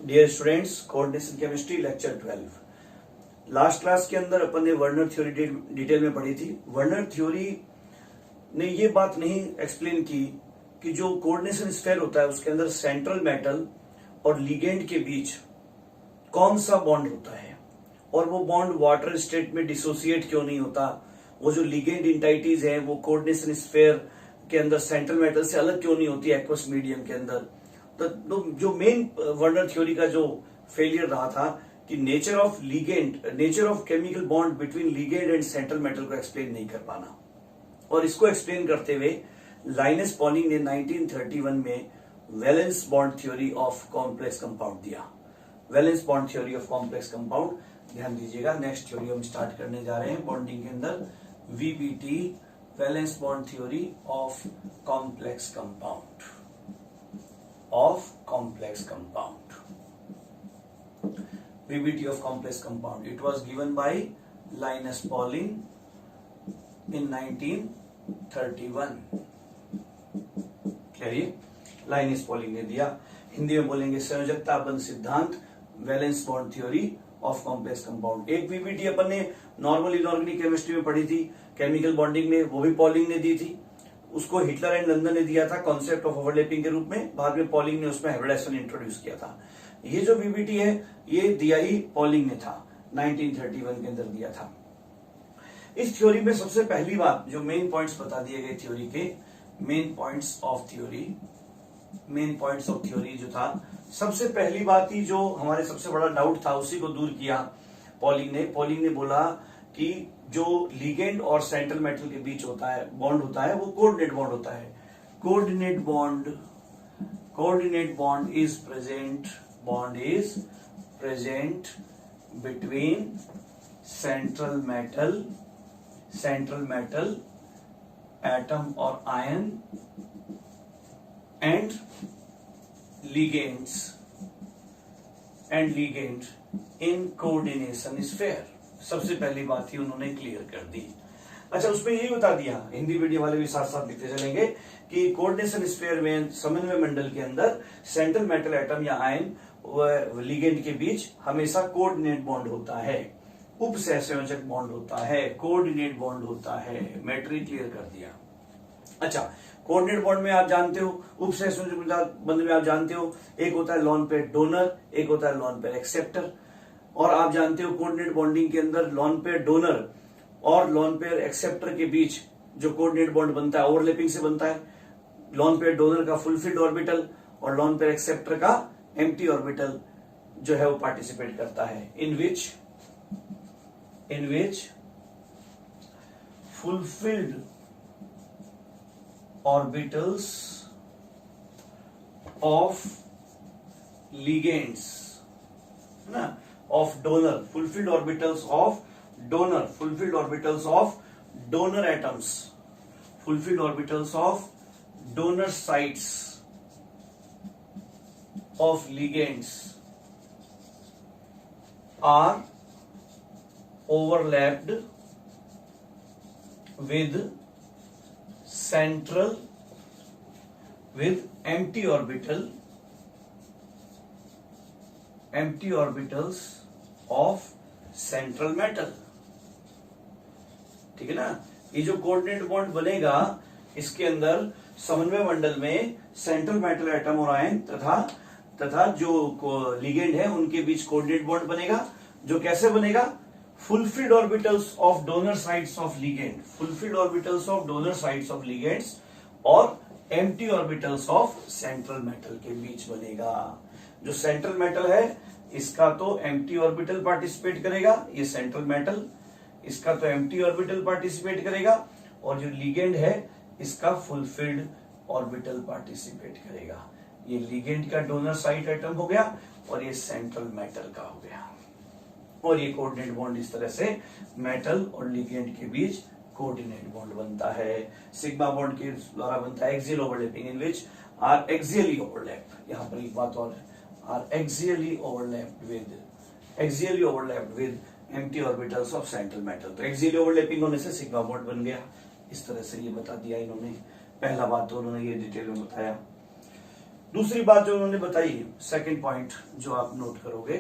Dear students, coordination chemistry lecture 12। Last class के अंदर अपन ने वर्नर थ्योरी डिटेल में पढ़ी थी। वर्नर थ्योरी ने ये बात नहीं एक्सप्लेन की कि जो कोऑर्डिनेशन स्फीयर होता है उसके अंदर सेंट्रल मेटल और लिगेंड के बीच कौन सा बॉन्ड होता है और वो बॉन्ड वाटर स्टेट में डिसोसिएट क्यों नहीं होता। वो जो लिगेंड इंटाइटीज है वो कोऑर्डिनेशन स्फीयर के अंदर सेंट्रल मेटल से अलग क्यों नहीं होती एक्वस मीडियम के अंदर। तो जो मेन वर्नर थ्योरी का जो फेलियर रहा था कि nature of chemical bond between ligand and central metal को एक्सप्लेन नहीं कर पाना। और इसको एक्सप्लेन करते हुए लाइनस पॉलिंग ने 1931 में valence bond theory of complex compound दिया। Valence bond theory of complex compound, ध्यान दीजिएगा। नेक्स्ट थ्योरी हम स्टार्ट करने जा रहे हैं बॉन्डिंग के अंदर, VBT, valence bond theory of complex compound. VBT of complex compound. It was given by Linus Pauling in 1931. Clear? Linus Pauling ने दिया। हिंदी में बोलेंगे संयोजकता बंध सिद्धांत, valence bond theory of complex compound. एक VBT अपन ने नॉर्मल इनऑर्गेनिक केमिस्ट्री में पढ़ी थी, केमिकल बॉन्डिंग में, वो भी पॉलिंग ने दी थी। उसको हिटलर एंड लंदन ने दिया था कॉन्सेप्ट ऑफ ओवरलैपिंग के रूप में। बाद में पॉलिंग ने उसमें हाइब्रिडाइजेशन इंट्रोड्यूस किया था। ये जो VBT है ये दिया ही पॉलिंग ने था, 1931 के अंदर दिया था। इस थ्योरी में सबसे पहली बात जो मेन पॉइंट्स बता दिए गए थ्योरी के, मेन पॉइंट्स ऑफ थ्योरी जो था, सबसे पहली बात ही जो हमारे सबसे बड़ा डाउट था उसी को दूर किया पॉलिंग ने बोला कि जो लिगेंड और सेंट्रल मेटल के बीच होता है बॉन्ड होता है वो कोऑर्डिनेट बॉन्ड होता है। Coordinate bond is present between central metal atom और ion and ligand in coordination sphere. सबसे पहली बात ही उन्होंने क्लियर कर दी। अच्छा, उसमें यही बता दिया, हिंदी वीडियो वाले भी साथ साथ लिखते चलेंगे कि कोऑर्डिनेशन स्फीयर में, समन्वय मंडल के अंदर सेंट्रल मेटल एटम या आयन व लिगेंड के बीच हमेशा कोऑर्डिनेट बॉन्ड होता है, उपसहसंयोजक बॉन्ड होता है, कोऑर्डिनेट बॉन्ड होता है। मैट्री क्लियर कर दिया। अच्छा, कोऑर्डिनेट बॉन्ड में आप जानते हो, उपसहसंयोजक बॉन्ड में आप जानते हो, एक होता है लॉन पेयर डोनर, एक होता है लॉन पेयर एक्सेप्टर। और आप जानते हो कोऑर्डिनेट बॉन्डिंग के अंदर लॉन पेयर डोनर और लॉन पेयर एक्सेप्टर के बीच जो कोऑर्डिनेट बॉन्ड बनता है ओवरलैपिंग से बनता है। लॉन पेयर डोनर का फुलफिल्ड ऑर्बिटल और लॉन पेयर एक्सेप्टर का एम्प्टी ऑर्बिटल जो है वो पार्टिसिपेट करता है। इन विच फुलफिल्ड ऑर्बिटल्स ऑफ लिगेंड्स ना of donor, fulfilled orbitals of donor atoms, fulfilled orbitals of donor sites of ligands are overlapped with empty orbitals of central metal। ठीक है ना। ये जो कोऑर्डिनेट बॉन्ड बनेगा इसके अंदर समन्वय मंडल में सेंट्रल मेटल एटम और आयन तथा जो लिगेंड है उनके बीच कोऑर्डिनेट बॉन्ड बनेगा, जो कैसे बनेगा, fulfilled orbitals of donor sites of ligands और empty orbitals of central metal के बीच बनेगा। जो सेंट्रल मेटल है इसका तो एम्प्टी ऑर्बिटल पार्टिसिपेट करेगा, ये सेंट्रल मेटल, इसका तो एम्प्टी ऑर्बिटल पार्टिसिपेट करेगा, और जो लिगेंड है इसका फुलफिल्ड ऑर्बिटल पार्टिसिपेट करेगा। ये लिगेंड का डोनर साइट एटम हो गया और ये सेंट्रल मेटल का हो गया। और ये कोऑर्डिनेट बॉन्ड इस तरह से मेटल और लिगेंड के बीच कोऑर्डिनेट बॉन्ड बनता है। सिग्मा बॉन्ड के द्वारा बनता है axial overlapping in which are axially overlap. यहां पर एक बात और, are axially overlapped with empty orbitals of central metal। तो axially overlapping होने से सिग्मा बॉन्ड बन गया। इस तरह से ये बता दिया इन्होंने। पहला बात तो उन्होंने ये डिटेल में बताया। दूसरी बात जो उन्होंने बताई, सेकंड पॉइंट जो आप नोट करोगे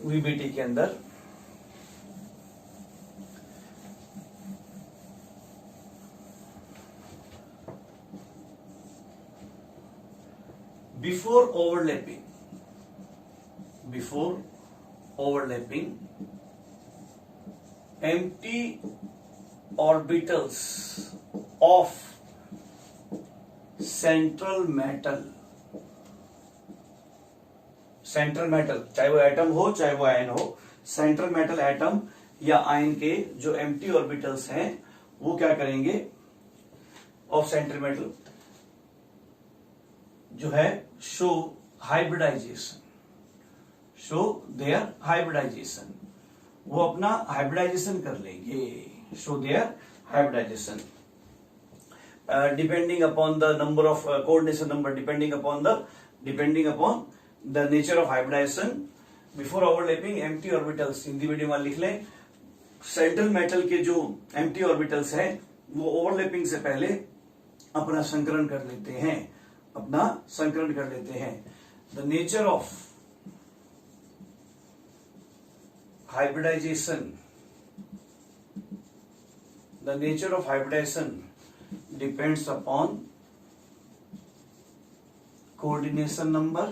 वीबीटी के अंदर, before overlapping empty orbitals of central metal, चाहे वो एटम हो चाहे वो आयन हो, सेंट्रल मेटल एटम या आयन के जो एम्प्टी ऑर्बिटल्स हैं वो क्या करेंगे, ऑफ सेंट्रल मेटल जो है शो देयर हाइब्रिडाइजेशन, वो अपना हाइब्रिडाइजेशन कर लेंगे, show their hybridization depending upon the number of coordination number, depending upon the nature of hybridization before overlapping empty orbitals. Hindi medium में लिख लें, सेंट्रल मेटल के जो एम्प्टी ऑर्बिटल्स हैं वो ओवरलैपिंग से पहले अपना संकरण कर लेते हैं, the nature of hybridization depends upon coordination number,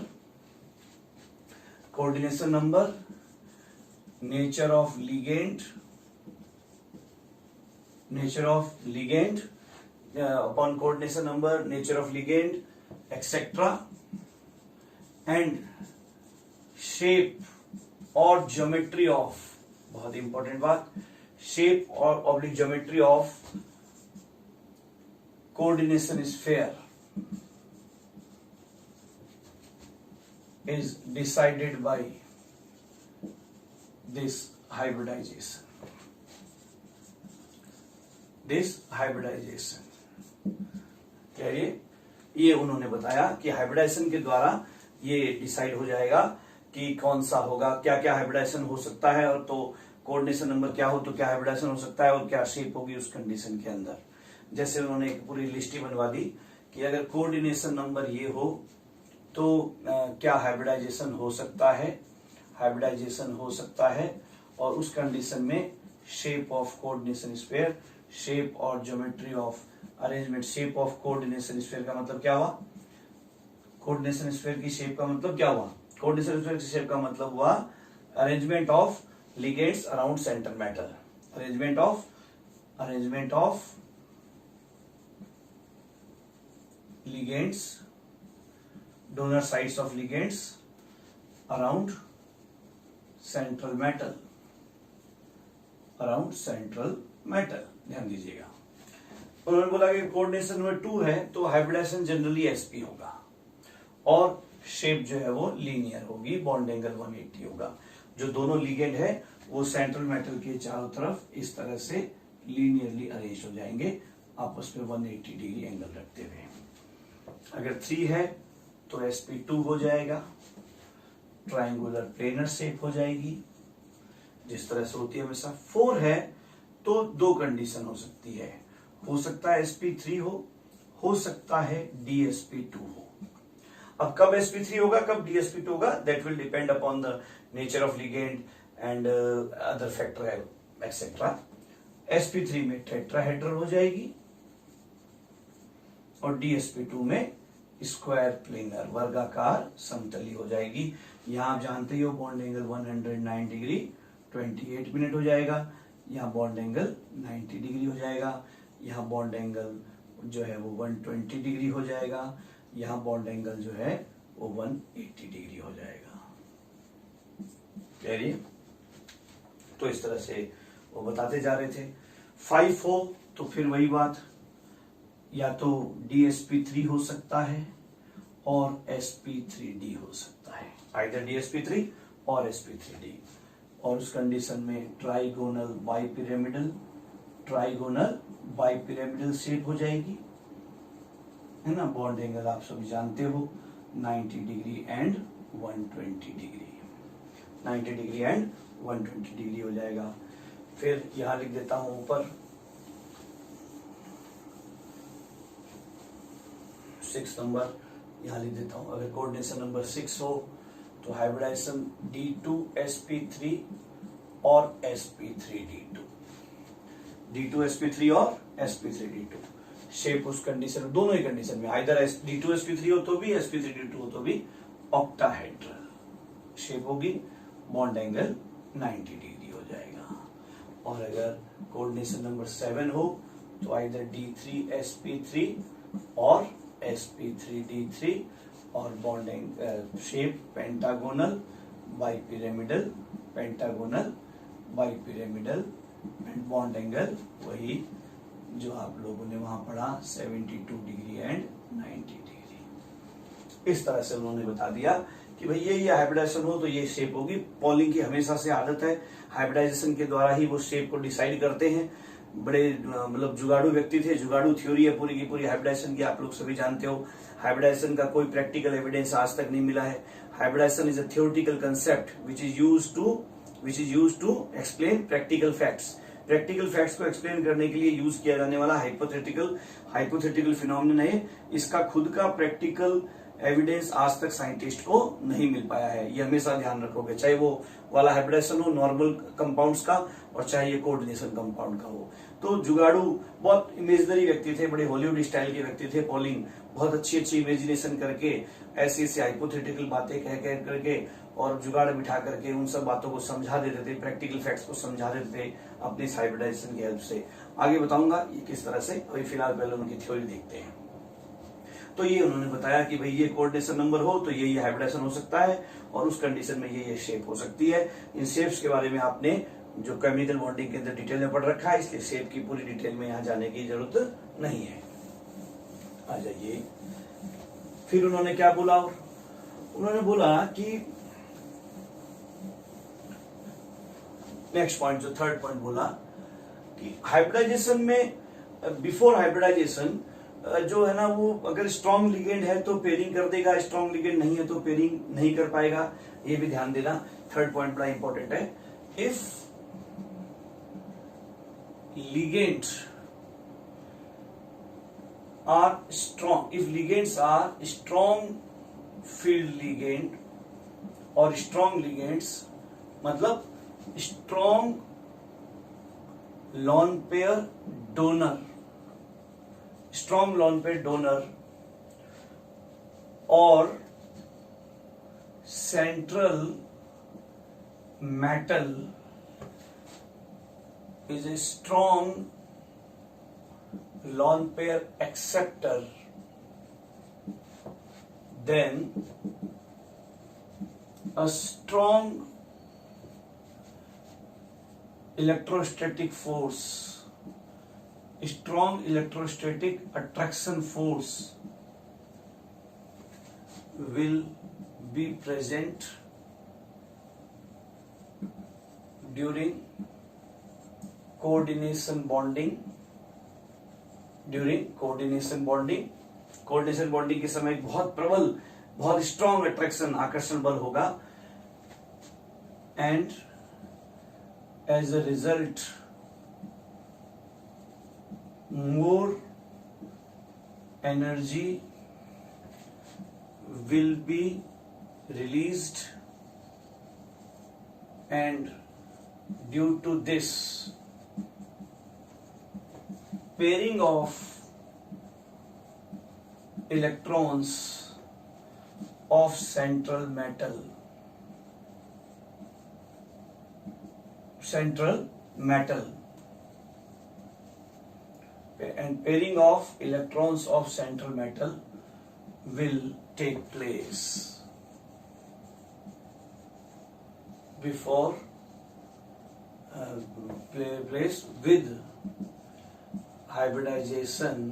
nature of ligand, upon coordination number, nature of ligand, etc. and shape और ज्योमेट्री ऑफ, बहुत इंपॉर्टेंट बात, शेप और oblique geometry of coordination sphere is decided by this hybridization. ये उन्होंने बताया कि hybridisation के द्वारा ये डिसाइड हो जाएगा कि कौन सा होगा, क्या क्या हाइब्रिडाइजेशन हो सकता है, और तो कोऑर्डिनेशन नंबर क्या हो तो क्या हाइब्रिडाइजेशन हो सकता है और क्या शेप होगी उस कंडीशन के अंदर। जैसे उन्होंने एक पूरी लिस्ट ही बनवा दी कि अगर कोऑर्डिनेशन नंबर ये हो तो क्या हाइब्रिडाइजेशन हो सकता है, और उस कंडीशन में shape of coordination sphere, shape और geometry of arrangement. Shape of coordination sphere का मतलब क्या हुआ, कोऑर्डिनेशन स्फीयर की शेप का मतलब क्या हुआ, कोऑर्डिनेशन स्फीयर की शेप का मतलब हुआ arrangement of ligands around centre metal, arrangement of ligands, donor sides of ligands around central metal, ध्यान दीजिएगा। उन्होंने बोला कि कोऑर्डिनेशन नंबर 2 है तो हाइब्रिडाइजेशन जनरली एसपी होगा और शेप जो है वो लीनियर होगी, बॉन्ड एंगल 180 होगा। जो दोनों लिगेंड है वो सेंट्रल मेटल के चारों तरफ इस तरह से लीनियरली अरेंज हो जाएंगे आपस में 180 डिग्री एंगल रखते हुए। अगर 3 है तो sp2 हो जाएगा, ट्रायंगुलर प्लेनर शेप हो जाएगी जिस तरह से होती है हमेशा। 4 है तो 2 कंडीशन हो सकती है, हो सकता है sp3 हो सकता है dsp2 हो। अब कब sp3 होगा कब dsp2 होगा, that will depend upon the nature of ligand and other factor etcetera. sp3 में टेट्राहेड्रल हो जाएगी और dsp2 में स्क्वायर प्लेनर वर्गाकार समतली हो जाएगी। यहां आप जानते ही हो बॉन्ड एंगल 109 डिग्री 28 मिनट हो जाएगा, यहाँ बॉन्ड एंगल 90 डिग्री हो जाएगा, यहाँ बॉन्ड एंगल जो है वो 120 डिग्री हो जाएगा, यहाँ बॉन्ड एंगल जो है वो 180 डिग्री हो जाएगा। क्लियर? तो इस तरह से वो बताते जा रहे थे। 5 हो तो फिर वही बात, या तो dsp3 हो सकता है और sp3d हो सकता है, आइदर dsp3 और sp3d। और उस कंडीशन में ट्राइगोनल बाइपिरामिडल शेप हो जाएगी, है ना। बॉन्ड एंगल आप सभी जानते हो 90 degree and 120 degree, 90 degree and 120 degree हो जाएगा। फिर यहां लिख देता हूं ऊपर 6 नंबर यहाँ लिख देता हूं। अगर कोऑर्डिनेशन नंबर 6 हो तो हाइब्रिडाइजेशन D2sp3 और sp3d2, D2sp3 और sp3d2। शेप उस कंडीशन, दोनों ही कंडीशन में, आइदर D2sp3 हो तो भी, sp3d2 हो तो भी ऑक्टाहेड्रल शेप होगी, बॉन्ड एंगल 90 डिग्री हो जाएगा। और अगर कोऑर्डिनेशन नंबर 7 हो तो आइदर D3sp3 और sp3d3 और bond shape pentagonal bipyramidal, pentagonal bipyramidal and bond angle वही जो आप लोगों ने वहां पढ़ा 72 डिग्री एंड 90 डिग्री। इस तरह से उन्होंने बता दिया कि भाई ये हाइब्रिडाइजेशन हो तो ये शेप होगी। पॉलिंग की हमेशा से आदत है, हाइब्रिडाइजेशन के द्वारा ही वो शेप को डिसाइड करते हैं। बड़े मतलब जुगाड़ू व्यक्ति थे, जुगाड़ू थ्योरी है पूरी की पूरी हाइब्रिडाइजेशन की, आप लोग सभी जानते हो। हाइब्रिडाइजेशन का कोई प्रैक्टिकल एविडेंस आज तक नहीं मिला है। Hybridization is a theoretical concept which is used to explain practical facts. Practical facts को एक्सप्लेन करने के लिए यूज किया जाने वाला हाइपोथेटिकल फिनोमिनन है। इसका खुद का प्रैक्टिकल एविडेंस आज तक साइंटिस्ट को नहीं मिल पाया है, ये हमेशा ध्यान रखोगे, चाहे वो वाला हाइब्रिडाइजेशन हो नॉर्मल कंपाउंड्स का और चाहे ये कोऑर्डिनेशन कंपाउंड का हो। तो जुगाड़ू बहुत इमेजिनरी व्यक्ति थे, बड़े हॉलीवुड स्टाइल के व्यक्ति थे। पॉलिंग बहुत अच्छी इमेजिनेशन करके ऐसी हाइपोथेटिकल बातें कह करके और जुगाड़ बिठा करके उन सब बातों को समझा देते थे, प्रैक्टिकल फैक्ट्स को समझा देते थे अपनी हाइब्रिडाइजेशन की हेल्प से। आगे बताऊंगा ये किस तरह से, अभी फिलहाल पहले उनकी थ्योरी देखते हैं। तो ये उन्होंने बताया कि भाई ये कोऑर्डिनेशन नंबर हो तो ये हाइब्रिडाइजेशन हो सकता है और उस कंडीशन में ये शेप हो सकती है। इन शेप्स के बारे में आपने जो केमिकल बॉन्डिंग के अंदर डिटेल में पढ़ रखा है, इसलिए शेप की पूरी डिटेल में यहाँ जाने की जरूरत नहीं है। आ जाइए, फिर उन्होंने क्या बोला, उन्होंने बोला कि नेक्स्ट पॉइंट, जो थर्ड पॉइंट बोला कि हाइब्रिडाइजेशन में, बिफोर हाइब्रिडाइजेशन जो है ना वो अगर स्ट्रॉन्ग लिगेंड है तो पेयरिंग कर देगा, स्ट्रॉन्ग लिगेंड नहीं है तो पेयरिंग नहीं कर पाएगा। ये भी ध्यान देना, थर्ड पॉइंट बड़ा इंपॉर्टेंट है। If ligands are strong, if ligands are strong field ligand और strong ligands मतलब strong lone pair donor, strong lone pair donor और central metal is a strong lone pair acceptor, then a strong electrostatic force, strong electrostatic attraction force will be present during coordination bonding, during coordination bonding. Coordination bonding के समय बहुत प्रबल, बहुत strong attraction, आकर्षण बल होगा। And as a result more energy will be released and due to this pairing of electrons of central metal and pairing of electrons of central metal will take place before place with hybridization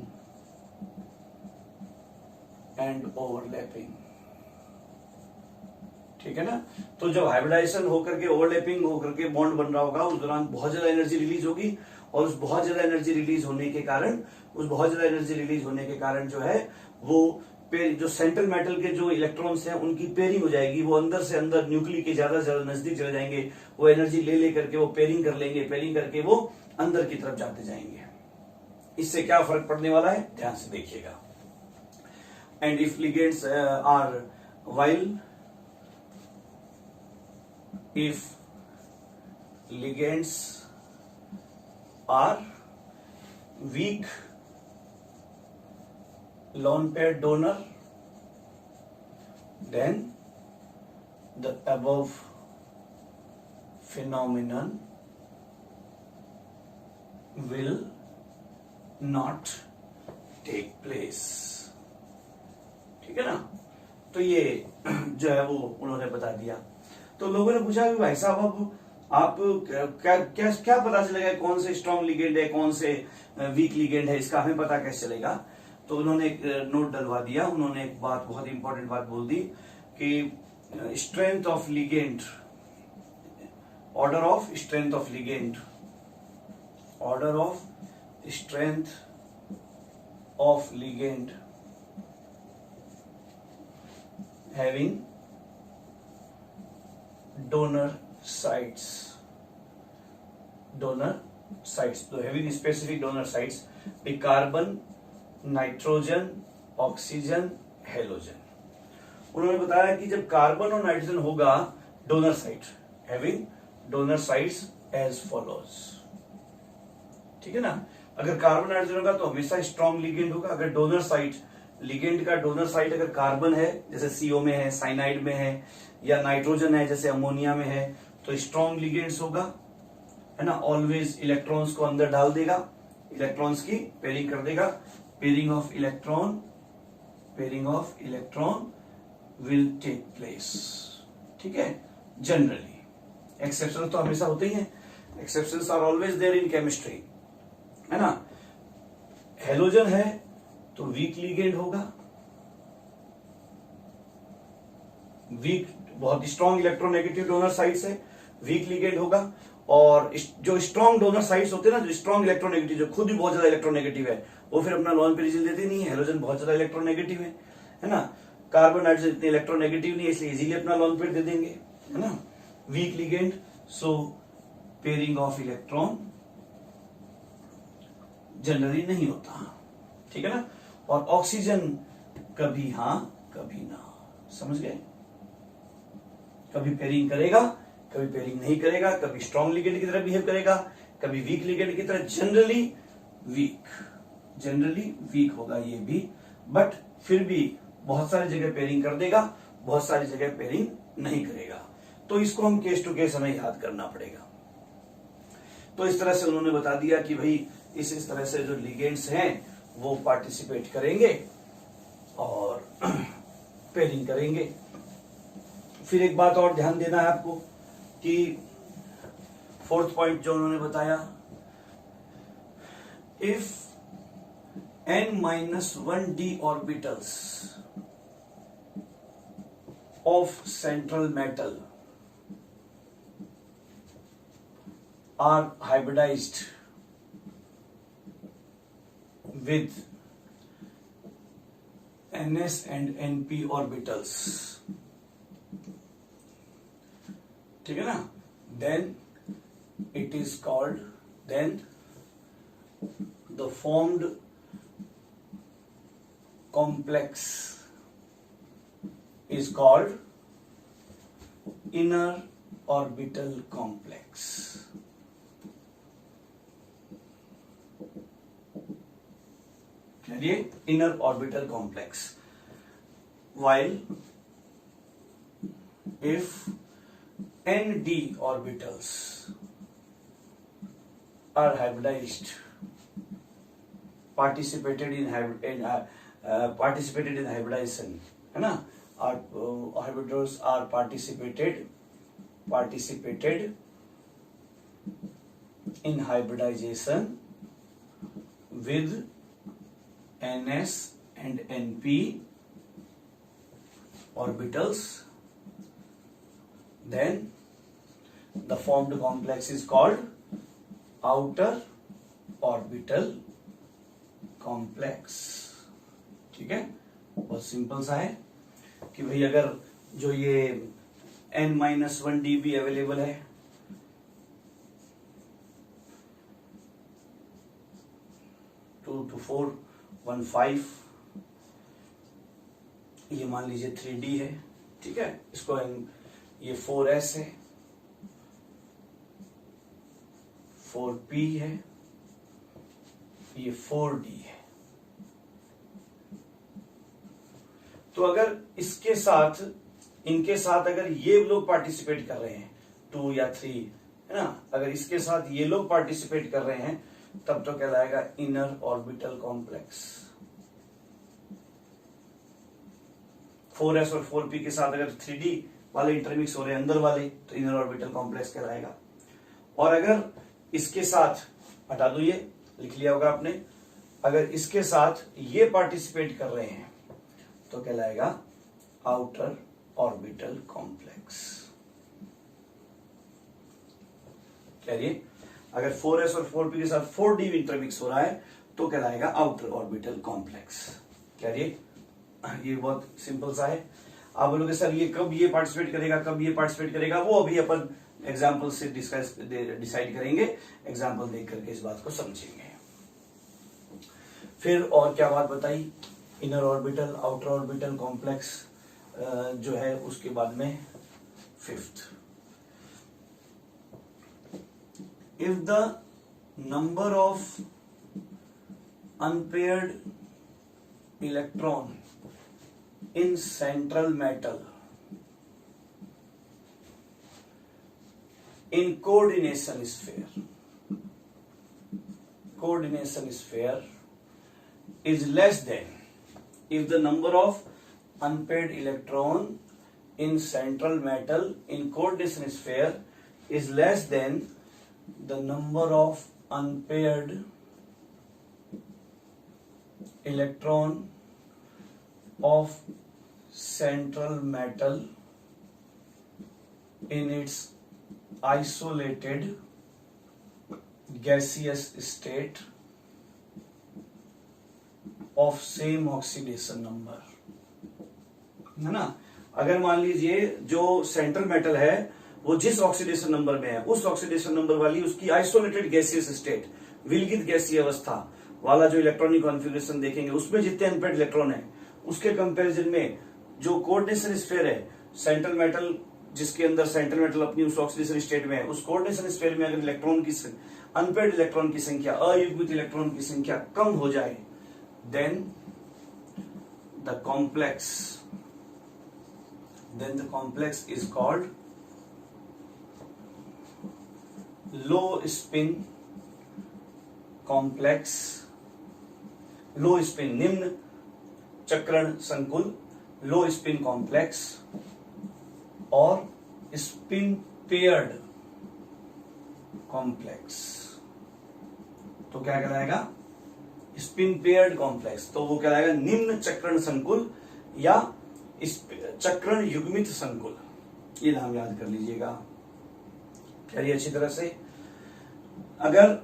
and overlapping। ठीक है ना। तो जब hybridisation होकर के overlapping होकर के bond बन रहा होगा उस दौरान बहुत ज्यादा एनर्जी रिलीज होगी और उस बहुत ज्यादा एनर्जी रिलीज होने के कारण जो है वो जो सेंट्रल मेटल के जो इलेक्ट्रॉन्स हैं उनकी पेयरिंग हो जाएगी। वो अंदर से अंदर न्यूक्लियस के ज्यादा से ज्यादा नजदीक चले जाएंगे, वो एनर्जी ले करके वो पेयरिंग कर लेंगे, पेयरिंग करके वो अंदर की तरफ जाते जाएंगे। इससे क्या फर्क पड़ने वाला है, ध्यान से देखिएगा। and if ligands are while if ligands are weak lone pair donor, then the above phenomenon will not take place. ठीक है ना? तो ये जो है वो उन्होंने बता दिया। तो लोगों ने पूछा कि भाई साहब अब आप क्या क्या क्या पता चलेगा कौन से स्ट्रॉन्ग लिगेंड है कौन से वीक लिगेंड है, इसका हमें पता कैसे चलेगा? तो उन्होंने एक नोट डलवा दिया। उन्होंने एक बात बहुत इंपॉर्टेंट बात बोल दी कि strength of ligand, order of strength of ligand, order of strength of ligand having donor sites, so having specific donor sites be carbon, nitrogen, oxygen, halogen. उन्होंने बताया कि जब कार्बन और नाइट्रोजन होगा donor site, having donor sites as follows. ठीक है ना? अगर कार्बन नाइट्रोजन होगा तो हमेशा स्ट्रॉन्ग लिगेंड होगा। अगर डोनर साइट, लिगेंड का डोनर साइट अगर कार्बन है जैसे सीओ में है, साइनाइड में है, या नाइट्रोजन है जैसे अमोनिया में है, तो स्ट्रॉन्ग लिगेंड्स होगा, है ना? ऑलवेज इलेक्ट्रॉन्स को अंदर डाल देगा, इलेक्ट्रॉन्स की पेयरिंग कर देगा। Pairing of electron will take place. ठीक है? जनरली एक्सेप्शन तो हमेशा होते ही हैं, exceptions are always there in chemistry, है ना? हेलोजन है तो वीक लिगेंड होगा, वीक, बहुत स्ट्रॉन्ग इलेक्ट्रोनेगेटिव डोनर साइट्स है, वीक लिगेंड होगा। और जो स्ट्रॉन्ग डोनर साइट्स होते हैं ना, जो स्ट्रॉन्ग इलेक्ट्रोनेगेटिव, जो खुद भी बहुत ज्यादा इलेक्ट्रोनेगेटिव है, वो फिर अपना लोन पेरिजिल देते नहीं है। हेलोजन बहुत ज्यादा इलेक्ट्रोनेगेटिव है ना? कार्बन नाइट्रोजन इतने इलेक्ट्रोनेगेटिव नहीं है, इसलिए इजीली अपना लोन पेयर दे देंगे, है ना? Week ligand, so pairing of electron generally नहीं होता। ठीक है ना? और ऑक्सीजन कभी हां कभी ना, समझ गए? कभी पेयरिंग करेगा, कभी पेयरिंग नहीं करेगा, कभी स्ट्रॉन्ग लिगेंड की तरह बिहेव करेगा, कभी वीक लिगेंड की तरह। जनरली वीक होगा ये भी, बट फिर भी बहुत सारी जगह पेयरिंग कर देगा, बहुत सारी जगह पेयरिंग नहीं करेगा। तो इसको हम केस टू केस हमें याद करना पड़ेगा। तो इस तरह से उन्होंने बता दिया कि भाई इस तरह से जो लिगेंड्स हैं वो पार्टिसिपेट करेंगे और पेयरिंग करेंगे। फिर एक बात और ध्यान देना है आपको कि फोर्थ पॉइंट जो उन्होंने बताया, if n-1d orbitals of central metal are hybridized with ns and np orbitals, ठीक है ना? then it is called, then the formed complex is called inner orbital complex. चलिए, inner orbital complex. While if nd orbitals are hybridized, participated in hybridization, है ना? Orbitals are participated in hybridization with ns and np orbitals, then the formed complex is called outer orbital complex. ठीक है? बहुत simple सा है कि भाई अगर जो ये n-1d भी अवेलेबल है, (2 to 4, 1, 5), ये मान लीजिए 3D है, ठीक है, इसको ये 4s है, 4p है, ये 4d है। तो अगर इसके साथ इनके साथ अगर ये लोग पार्टिसिपेट कर रहे हैं 2 या 3, है ना, अगर इसके साथ ये लोग पार्टिसिपेट कर रहे हैं तब तो कहलाएगा इनर ऑर्बिटल कॉम्प्लेक्स। 4s और 4p के साथ अगर 3D वाले इंटरमिक्स हो रहे हैं अंदर वाले तो इनर ऑर्बिटल कॉम्प्लेक्स कहलाएगा। और अगर इसके साथ, हटा दो ये, लिख लिया होगा आपने, अगर इसके साथ ये पार्टिसिपेट कर रहे हैं तो कहलाएगा आउटर ऑर्बिटल कॉम्प्लेक्स। कहिए, अगर 4s और 4p के साथ 4D इंटरमिक्स हो रहा है तो कहलाएगा आउटर ऑर्बिटल कॉम्प्लेक्स। कहिए, ये बहुत सिंपल सा है। आप बोलोगे सर ये कब ये पार्टिसिपेट करेगा, कब ये पार्टिसिपेट करेगा, वो अभी अपन एग्जाम्पल से डिसाइड करेंगे, एग्जाम्पल देख करके इस बात को समझेंगे। फिर और क्या बात बताई, inner orbital outer orbital complex जो है, उसके बाद में 5th, if the number of unpaired electron in central metal in coordination sphere is less than, if the number of unpaired electron in central metal in coordination sphere is less than the number of unpaired electron of central metal in its isolated gaseous state of same oxidation number, है ना। अगर मान लीजिए जो central metal है वो जिस oxidation number में है उस ऑक्सीडेशन नंबर वाली उसकी आइसोलेटेड गैसियस स्टेट, विलगित गैसीय अवस्था वाला जो इलेक्ट्रॉनिक कॉन्फ़िगरेशन देखेंगे उसमें जितने अनपेयर्ड इलेक्ट्रॉन है उसके कंपैरिजन में जो कोऑर्डिनेशन स्फीयर है, सेंट्रल मेटल जिसके अंदर सेंट्रल मेटल अपनी उस ऑक्सीडेशन स्टेट में है, उस कोऑर्डिनेशन स्फीयर में अगर इलेक्ट्रॉन की अनपेयर्ड इलेक्ट्रॉन की संख्या, अयुग्मित इलेक्ट्रॉन की संख्या कम हो जाए, then the complex is called low spin complex. Low spin, निम्न चक्रण संकुल, लो स्पिन कॉम्प्लेक्स, और स्पिन पेयर्ड कॉम्प्लेक्स। तो क्या कहलाएगा, स्पिन पेयर्ड कॉम्प्लेक्स। तो वो कहलाएगा निम्न चक्रण संकुल या चक्रण युग्मित संकुल। ये नाम याद कर लीजिएगा, करिए अच्छी तरह से। अगर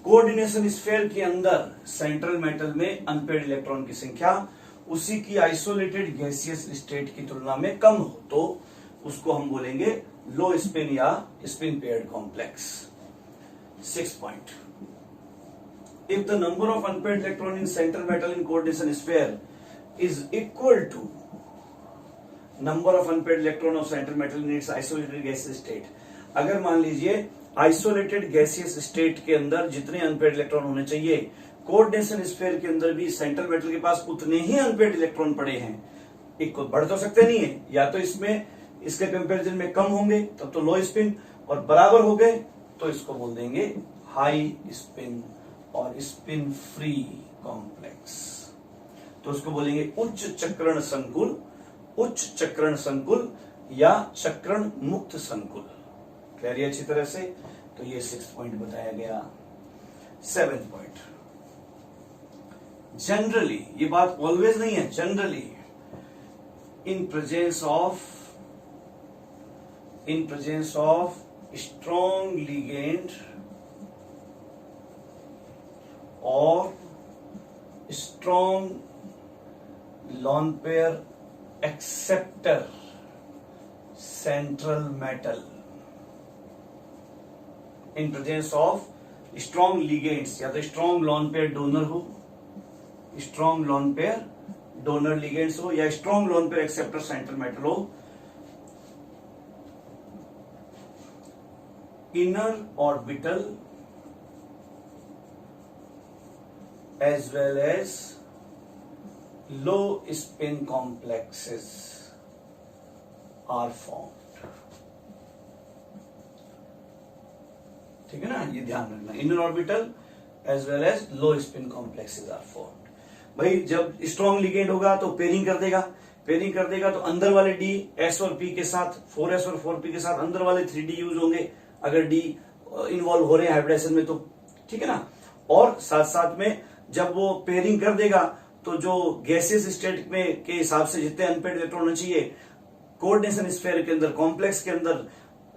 कोऑर्डिनेशन स्फीयर के अंदर सेंट्रल मेटल में अनपेयर्ड इलेक्ट्रॉन की संख्या उसी की आइसोलेटेड गैसियस स्टेट की तुलना में कम हो तो उसको हम बोलेंगे लो स्पिन या spin paired complex. 6 point, if the number of unpaired electron in central metal in coordination sphere is equal to number of unpaired electron of central metal in its isolated gaseous state, अगर मान लीजिए isolated gaseous state के अंदर जितने unpaired electron होने चाहिए, coordination sphere के अंदर भी सेंट्रल मेटल के पास उतने ही अनपेयर्ड इलेक्ट्रॉन पड़े हैं, एक को बढ़ तो सकते नहीं है, या तो इसमें इसके कंपैरिजन में कम होंगे तब तो लो स्पिन, और बराबर हो गए तो इसको बोल देंगे हाई स्पिन और स्पिन फ्री कॉम्प्लेक्स। तो उसको बोलेंगे उच्च चक्रण संकुल, उच्च चक्रण संकुल या चक्रण मुक्त संकुल। क्लियर अच्छी तरह से। तो ये 6 पॉइंट बताया गया। 7 पॉइंट, जनरली, ये बात ऑलवेज नहीं है, generally in presence of strong ligand or strong lone pair acceptor central metal, in presence of strong ligands, या तो strong lone pair donor हो, strong lone pair donor ligands हो या strong lone pair acceptor central metal हो, inner orbital as well as low spin complexes are formed. ठीक है ना, ये ध्यान रखना, inner orbital as well as low spin complexes are formed. भाई जब स्ट्रॉन्ग लिगेंड होगा तो पेयरिंग कर देगा, पेयरिंग कर देगा तो अंदर वाले डी एस और पी के साथ 4s और 4p के साथ अंदर वाले 3d यूज होंगे अगर डी इन्वॉल्व हो रहे हैं हाइब्रिडेशन में तो, ठीक है ना। और साथ साथ में जब वो पेयरिंग कर देगा तो जो गैसेस स्टेट में के हिसाब से जितने अनपेड इलेक्ट्रॉन होने चाहिए कोऑर्डिनेशन स्फीयर के अंदर, कॉम्प्लेक्स के अंदर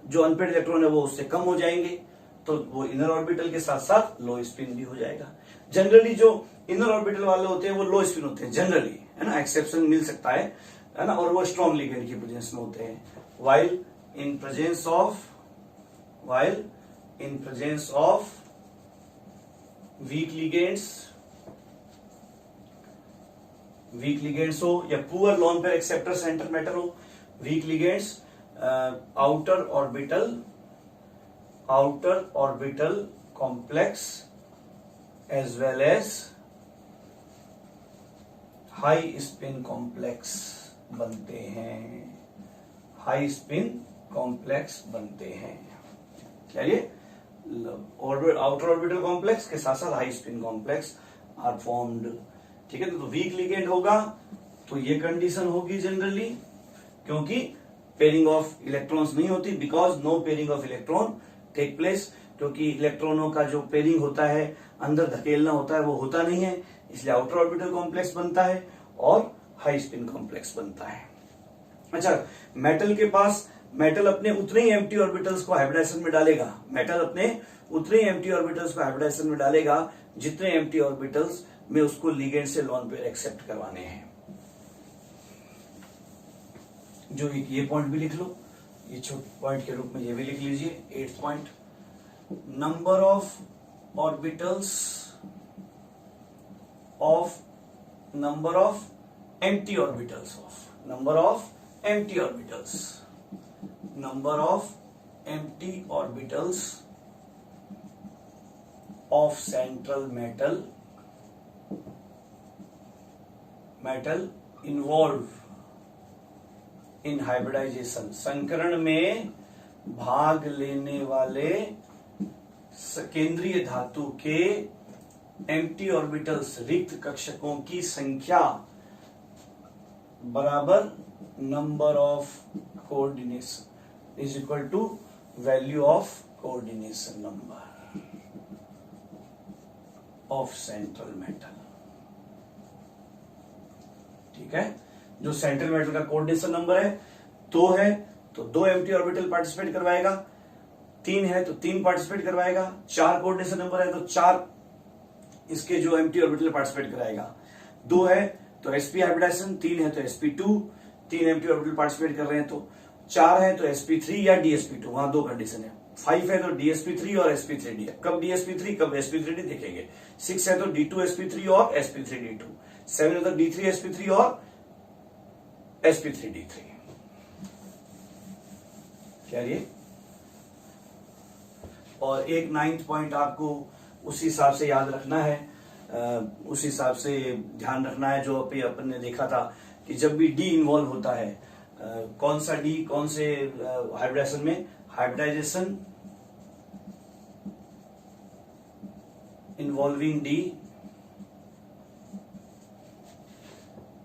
जो अनपेड इलेक्ट्रॉन है वो उससे कम हो जाएंगे, तो वो इनर ऑर्बिटल के साथ साथ लो स्पिन भी हो जाएगा। जनरली जो इनर ऑर्बिटल वाले होते हैं वो लो स्पिन होते हैं जनरली, है ना, एक्सेप्शन मिल सकता है ना, और वो स्ट्रॉन्ग लिगेंड की प्रेजेंस में होते हैं। While in presence of weak ligands हो या poor lone pair acceptor central metal हो, weak ligands outer orbital complex as well as high spin complex बनते हैं, हाई स्पिन कॉम्प्लेक्स बनते हैं। चलिए, आउटर ऑर्बिटल कॉम्प्लेक्स के साथ साथ high spin complex are formed, ठीक है। तो वीक लिगेंड होगा तो ये कंडीशन होगी जनरली, क्योंकि पेयरिंग ऑफ इलेक्ट्रॉन्स नहीं होती, because no pairing of electron take place, क्योंकि इलेक्ट्रॉनों का जो पेयरिंग होता है अंदर धकेलना होता है वो होता नहीं है, इसलिए आउटर ऑर्बिटल कॉम्प्लेक्स बनता है और हाई स्पिन कॉम्प्लेक्स बनता है। अच्छा, मेटल अपने उतने ही एम्प्टी ऑर्बिटल्स को हाइब्रिडाइजेशन में डालेगा, मेटल अपने उतने ही एम्प्टी ऑर्बिटल्स को हाइब्रिडाइजेशन में डालेगा जितने एम्प्टी ऑर्बिटल्स में उसको लिगेंड से लोन पेयर एक्सेप्ट करवाने हैं। जो ये पॉइंट भी लिख लो, ये छोटे पॉइंट के रूप में ये भी लिख लीजिए। 8th point, number of empty orbitals of central metal involved in hybridization, संकरण में भाग लेने वाले केंद्रीय धातु के एम्प्टी ऑर्बिटल्स रिक्त कक्षकों की संख्या बराबर number of coordination is equal to value of coordination number of central metal, ठीक है। जो सेंट्रल मेटल का कोऑर्डिनेशन नंबर है 2 है तो 2 एम्प्टी ऑर्बिटल पार्टिसिपेट करवाएगा, 3 है तो 3 पार्टिसिपेट करवाएगा, 4 कोऑर्डिनेशन नंबर है तो 4 इसके जो एम्प्टी ऑर्बिटल पार्टिसिपेट कराएगा, 2 है तो sp हाइब्रिडाइजेशन, 3 है तो sp2, 3 एम्प्टी ऑर्बिटल पार्टिसिपेट कर रहे हैं तो 4 है तो sp3 या dsp2, वहां 2 कंडीशन है। 5 है तो dsp3 और sp3d, कब dsp3 कब sp3d देखेंगे। 6 है तो d2sp3 और sp3d2, 7 है तो d3sp3 और sp3d3। क्या ये, और एक 9th पॉइंट आपको उसी हिसाब से याद रखना है, उसी हिसाब से ध्यान रखना है जो अभी अपन ने देखा था कि जब भी डी इन्वॉल्व होता है, कौन सा डी कौन से हाइब्रिडाइजेशन में, hybridization involving d,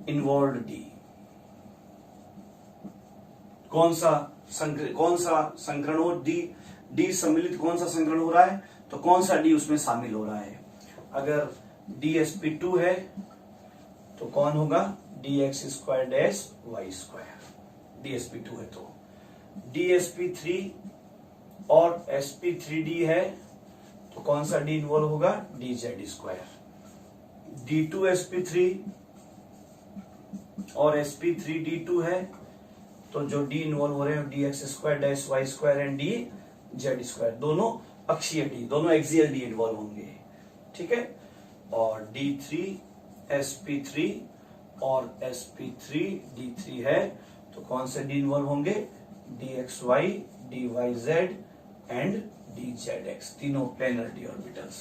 involved d, कौन सा संकरण हो, डी सम्मिलित कौन सा संकरण हो रहा है तो कौन सा डी उसमें शामिल हो रहा है। अगर dsp2 है तो कौन होगा, dx² डैश y², dsp2 है तो dsp3 और sp3d है तो कौन सा d इन्वॉल्व होगा, dz², d2sp3 और sp3d2 है तो जो d इन्वॉल्व हो रहे हैं dx² dash y² and dz², दोनों अक्षीय डी, दोनों एक्सियल डी इन्वॉल्व होंगे, ठीक है। और d3 sp3 और sp3d3 है, तो कौन से डी इन्वॉल्व होंगे? dxy, dyz एंड dzx, तीनों प्लेनर डी ऑर्बिटल्स,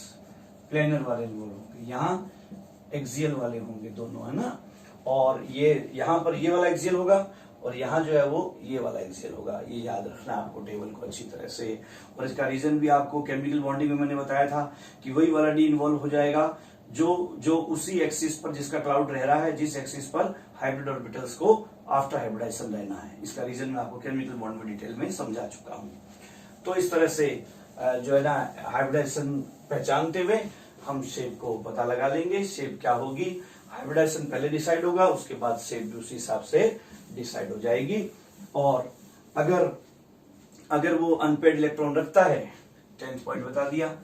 प्लेनर वाले इन्वॉल्व होंगे। यहाँ एक्सियल वाले होंगे दोनों, है ना। और ये यहाँ पर ये वाला एक्सियल होगा और यहाँ जो है वो ये वाला एक्सियल होगा। ये याद रखना आपको टेबल को अच्छी तरह से। और इसका रीजन भी आपको केमिकल बॉन्डिंग में मैंने बताया था कि वही वाला डी इन्वॉल्व हो जाएगा जो उसी एक्सिस पर जिसका क्लाउड रह रहा है, जिस एक्सिस पर हाइब्रिड ऑर्बिटल्स को आफ्टर हाइब्रिडाइजेशन रहना है। इसका रीजन मैं आपको केमिकल बॉन्ड में डिटेल में समझा चुका हूं। तो इस तरह से जो है ना हाइब्रिडाइजेशन पहचानते हुए हम शेप को पता लगा लेंगे। शेप क्या होगी? हाइब्रिडाइजेशन पहले डिसाइड होगा, उसके बाद शेप भी उसी हिसाब से डिसाइड हो जाएगी। और अगर वो अनपेड इलेक्ट्रॉन रखता है, 10th पॉइंट बता दिया,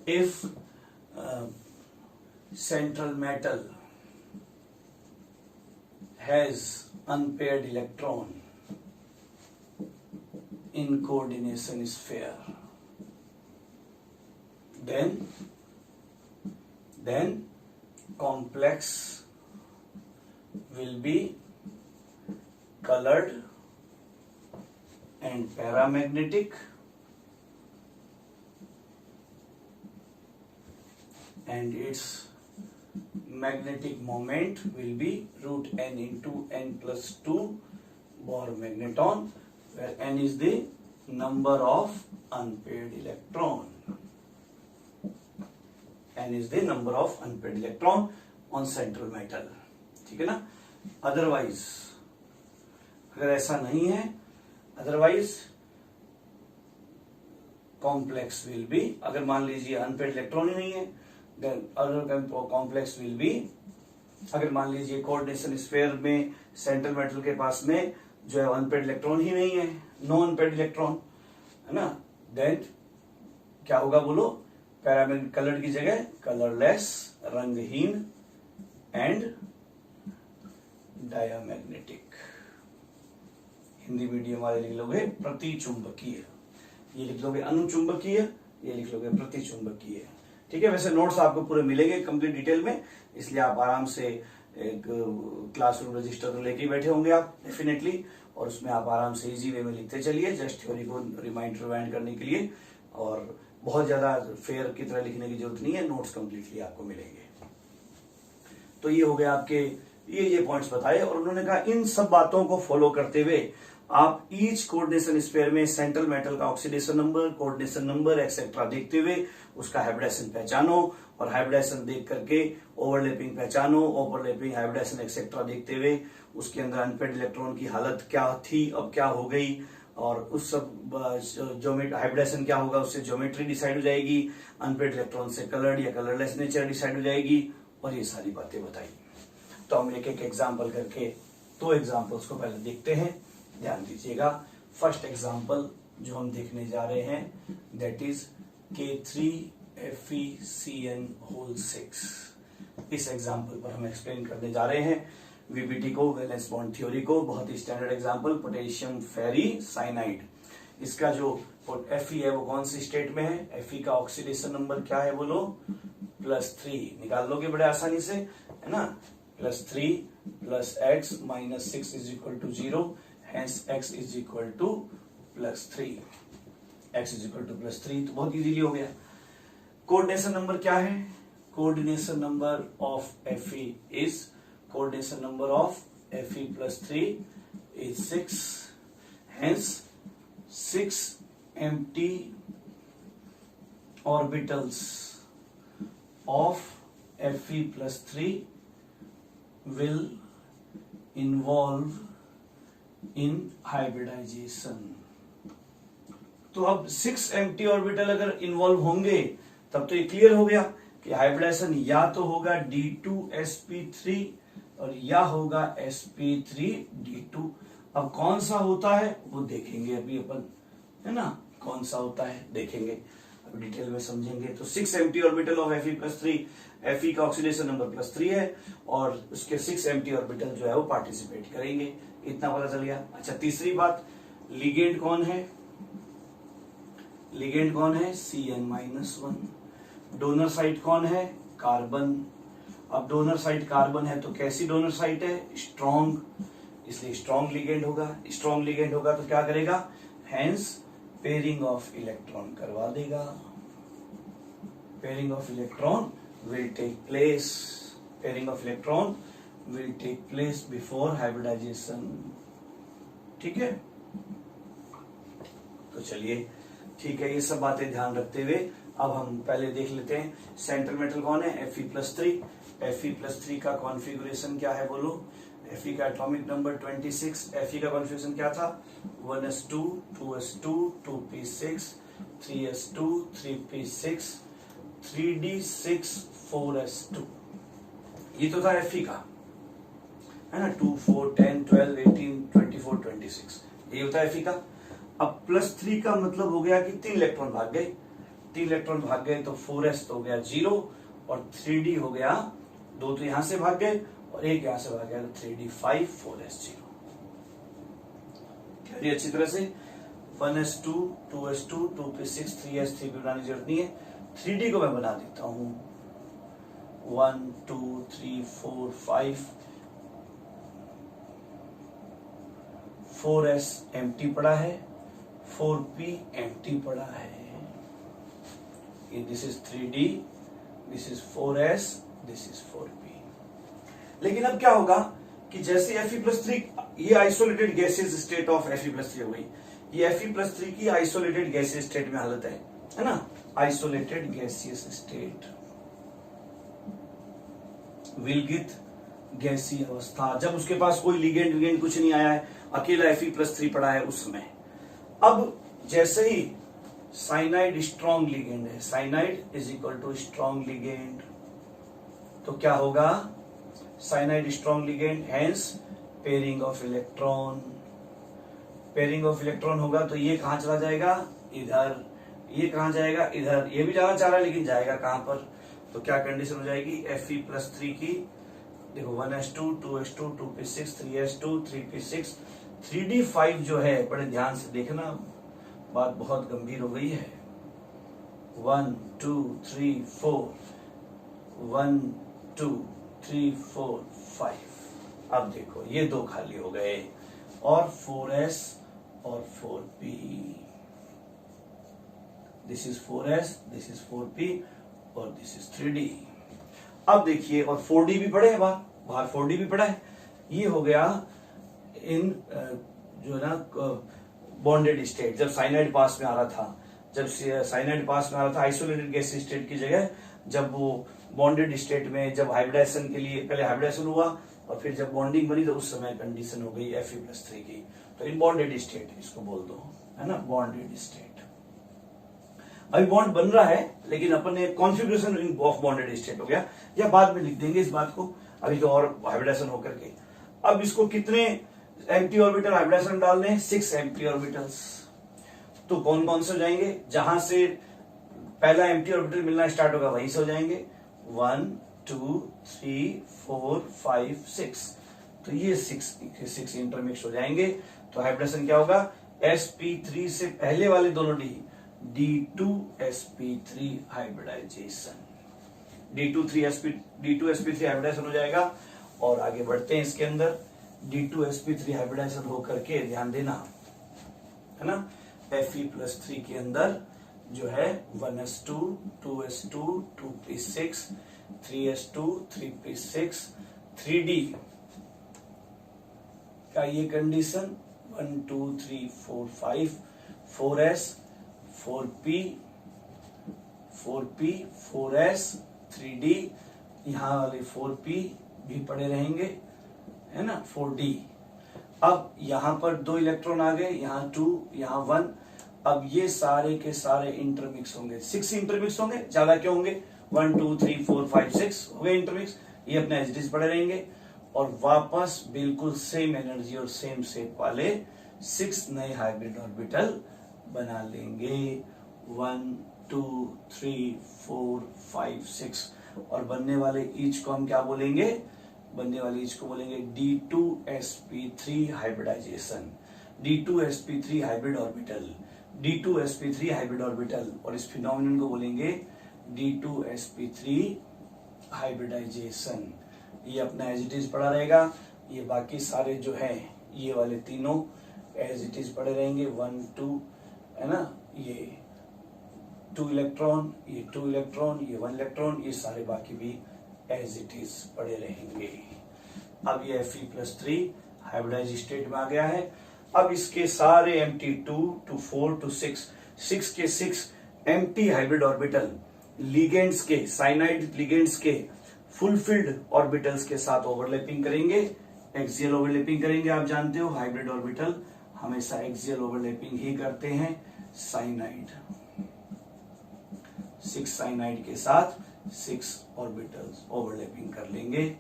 if central metal has unpaired electron in coordination sphere, then complex will be colored and paramagnetic, and its magnetic moment will be root n into n plus 2 Bohr magneton, where n is the number of unpaired electron. n is the number of unpaired electron on central metal, ठीक है ना। Otherwise अगर ऐसा नहीं है, otherwise complex will be, अगर मान लीजिए अनपेड इलेक्ट्रॉन ही नहीं है, then other complex will be, अगर मान लीजिए कोऑर्डिनेशन स्फीयर में सेंट्रल मेटल के पास में जो है अनपेड इलेक्ट्रॉन ही नहीं है, नो अनपेड इलेक्ट्रॉन, है ना, देन क्या होगा बोलो? पैरामैग्नेटिक कलर्ड की जगह कलरलेस, रंगहीन एंड डायामैग्नेटिक। हिंदी मीडियम वाले लिख लोगे प्रतिचुंबकीय, ये लिख लोगे अनुचुंबकीय, ये लिख लोगे प्रतिचुंबकीय, ठीक है। वैसे नोट्स आपको पूरे मिलेंगे कंप्लीट डिटेल में, इसलिए आप आराम से एक क्लासरूम रजिस्टर तो लेके बैठे होंगे आप डेफिनेटली, और उसमें आप आराम से इजी वे में लिखते चलिए, जस्ट थ्योरी को रिवाइंड करने के लिए। और बहुत ज्यादा फेयर की तरह लिखने की जरूरत नहीं है, नोट्स कंप्लीटली आपको मिलेंगे। तो ये हो गया आपके ये पॉइंट्स बताए, और उन्होंने कहा इन सब बातों को फॉलो करते हुए आप ईच कोऑर्डिनेशन स्फीयर में सेंट्रल मेटल का oxidation number, coordination number etcetera देखते हुए उसका हाइब्रिडाइजेशन पहचानो, और हाइब्रिडाइजेशन देख करके ओवरलैपिंग पहचानो, ओवरलैपिंग हाइब्रिडाइजेशन एक्सेट्रा देखते हुए उसके अंदर अनपेड इलेक्ट्रॉन की हालत क्या थी, अब क्या हो गई, और उस सब हाइब्रिडाइजेशन क्या होगा, उससे ज्योमेट्री डिसाइड हो जाएगी, अनपेड इलेक्ट्रॉन से कलर्ड या कलरलेस नेचर डिसाइड हो जाएगी, और ये सारी बातें बताई। तो हम एक एक एग्जाम्पल करके 2 एग्जाम्पल्स को पहले देखते हैं, ध्यान दीजिएगा। फर्स्ट एग्जाम्पल जो हम देखने जा रहे हैं दैट इज K3FeCN6। इस एग्जाम्पल पर हम एक्सप्लेन करने जा रहे हैं वीबीटी को, वैलेंस बॉन्ड थ्योरी को, बहुत ही स्टैंडर्ड एग्जाम्पल, पोटेशियम फेरी साइनाइड। इसका जो Fe है वो कौन सी स्टेट में है, Fe का ऑक्सीडेशन नंबर क्या है बोलो? +3। निकाल लोगे बड़े आसानी से, है ना, +3 + x - 6 = 0, hence x = +3, x = +3, तो बहुत इजीली हो गया। कोऑर्डिनेशन नंबर क्या है? Coordination number of Fe is, coordination number of Fe +3 is 6, hence 6 empty orbitals of Fe +3 will involve in hybridization। तो अब 6 एम्प्टी ऑर्बिटल अगर इन्वॉल्व होंगे तब तो ये क्लियर हो गया कि हाइब्रिडाइजेशन या तो होगा D2sp3 और या होगा sp3d2। अब कौन सा होता है वो देखेंगे अभी अपन, है ना, कौन सा होता है देखेंगे, अब डिटेल में समझेंगे। तो 6 empty orbital of Fe +3, Fe का ऑक्सीडेशन नंबर +3 है, और उसके 6 एम्प्टी ऑर्बिटल जो है वो पार्टिसिपेट करेंगे, इतना पता चल गया। अच्छा, तीसरी बात, लिगेंड कौन है? लिगेंड कौन है? Cn-1। डोनर साइट कौन है? कार्बन। अब डोनर साइट कार्बन है तो कैसी डोनर साइट है? स्ट्रॉन्ग, इसलिए स्ट्रॉन्ग लिगेंड होगा। स्ट्रॉन्ग लिगेंड होगा तो क्या करेगा? हेंस पेयरिंग ऑफ इलेक्ट्रॉन करवा देगा। Pairing of electron will take place, pairing of electron will take place before hybridization. ठीक है, तो चलिए ठीक है, ये सब बातें ध्यान रखते हुए अब हम पहले देख लेते हैं सेंट्रल मेटल कौन है? Fe+3। Fe+3 का कॉन्फ़िगरेशन क्या है बोलो? Fe का एटॉमिक नंबर 26। Fe का कॉन्फ़िगरेशन क्या था? 1s2 2s2 2p6 3s2 3p6 3d6 4s2। ये तो था Fe का, है ना? 2 4 10 12 18 24 26, ये होता है Fe का। अब +3 का मतलब हो गया कि 3 इलेक्ट्रॉन भाग गए। 3 इलेक्ट्रॉन भाग गए तो 4s तो हो गया 0 और 3d हो गया, 2 तो यहां से भाग गए और 1 यहां से भाग गया, तो 3d 5 4s 0। कह रही अच्छी तरह से 1s2 2s2 2p6 3s 3 बनाने की जरूरत नहीं है। 3d को मैं बना देता हूं 1 2 3 4 5 4s एम्प्टी पड़ा है, 4p एम्प्टी पड़ा है। This is 3d, this is 4s, this is 4p। लेकिन अब क्या होगा कि जैसे Fe+3 ये isolated gaseous state of Fe+3 हो गई, ये Fe+3 की आइसोलेटेड गैसियस स्टेट में हालत है ना? आइसोलेटेड गैसियस स्टेट, विलगित गैसीय अवस्था, जब उसके पास कोई लिगेंड विगेंड कुछ नहीं आया है, अकेला Fe+3 पड़ा है उस समय। अब जैसे ही साइनाइड स्ट्रॉन्ग लिगेंड है, cyanide is equal to strong ligand, तो क्या होगा? Cyanide strong ligand, hence pairing of electron. Pairing of electron होगा तो ये कहां चला जाएगा? इधर। ये कहां जाएगा? इधर। ये भी जाना चाह रहा है लेकिन जाएगा कहां पर? तो क्या कंडीशन हो जाएगी Fe+3 की? देखो 1s2 2s2 2p6 3s2 3p6 3d5 जो है, बड़े ध्यान से देखना, बात बहुत गंभीर हो गई है। 1 2 3 4 1 2 3 4 5। अब देखो ये 2 खाली हो गए और 4s और 4p। This is 4s, this is 4p और दिस इज 3d। अब देखिए, और 4d भी पड़े हैं बाहर 4d भी पड़ा है। ये हो गया इन जो है ना बॉन्डेड स्टेट, जब साइनाइड पास में आ रहा था, जब साइनाइड पास में आ रहा था आइसोलेटेड गैस स्टेट की जगह, जब वो बॉन्डेड स्टेट में, जब हाइब्रिडाइजेशन के लिए, पहले हाइब्रिडाइजेशन हुआ और फिर जब बॉन्डिंग बनी तो उस समय कंडीशन हो गई Fe+3 की। तो इन बॉन्डेड स्टेट इसको बोल दो, है ना? Bonded state. अभी बॉन्ड बन रहा है लेकिन अपन ने कॉन्फिगरेशन ऑफ बॉन्डेड स्टेट हो गया, या बाद में लिख देंगे इस बात को, अभी तो और हाइब्रिडाइजेशन होकर के। अब इसको कितने एम्प्टी ऑर्बिटल हाइब्रिडाइजेशन डालने हैं? 6 एम्प्टी ऑर्बिटल्स। तो कौन कौन से हो जाएंगे? जहां से पहला एम्प्टी ऑर्बिटल मिलना स्टार्ट होगा वहीं से हो जाएंगे 1 2 3 4 5 6। तो ये 6 इंटरमिक्स हो जाएंगे। तो हाइब्रिडेशन क्या होगा? sp3 से पहले वाले दोनों D2sp3 हाइब्रिडाइजेशन, D2sp3 हाइब्रिडाइजेशन हो जाएगा। और आगे बढ़ते हैं इसके अंदर, D2sp3 हाइब्रिडाइजेशन होकर के, ध्यान देना, है ना, Fe+3 के अंदर जो है 1s2 2s2 2p6 3s2 3p6 3d का ये condition 1 2 3 4 5 4s 4p 4s 3d, यहां वाले 4p भी पड़े रहेंगे, है ना, 4d। अब यहां पर 2 इलेक्ट्रॉन आ गए, यहां 2 यहां 1। अब ये सारे के सारे इंटरमिक्स होंगे, 6 इंटरमिक्स होंगे, ज्यादा क्यों होंगे? 1 2 3 4 5 6 हो गए इंटरमिक्स, ये अपने एचडीज पड़े रहेंगे और वापस बिल्कुल सेम एनर्जी और सेम शेप वाले 6 नए हाइब्रिड ऑर्बिटल बना लेंगे। 1 2 3 4 5 6। और बनने वाले ईच को हम क्या बोलेंगे? बनने वाले ईच को बोलेंगे D2sp3 hybridization, D2sp3 hybrid orbital, D2sp3 hybrid orbital. और इस फिनोमिनन को बोलेंगे D2sp3 हाइब्रिडाइजेशन, ये अपना एज इट इज पड़ा रहेगा। ये बाकी सारे जो है ये वाले तीनों एज इट इज पड़े रहेंगे, 1 2 है ना, ये 2 इलेक्ट्रॉन, ये 2 इलेक्ट्रॉन, ये 1 इलेक्ट्रॉन, ये सारे बाकी भी एज इट इज पड़े रहेंगे। अब ये Fe+3 हाइब्रिडाइज स्टेट में आ गया है। अब इसके सारे एम्प्टी 2 to 4 to 6 के 6 एम्प्टी हाइब्रिड ऑर्बिटल लिगेंड्स के, साइनाइड लिगेंड्स के फुलफिल्ड ऑर्बिटल्स के साथ ओवरलैपिंग करेंगे, एक्सियल ओवरलैपिंग करेंगे। आप जानते हो हाइब्रिड ऑर्बिटल हमेशा एक्सियल ओवरलैपिंग ही करते हैं। साइनाइड, 6 साइनाइड के साथ 6 ऑर्बिटल्स ओवरलैपिंग कर लेंगे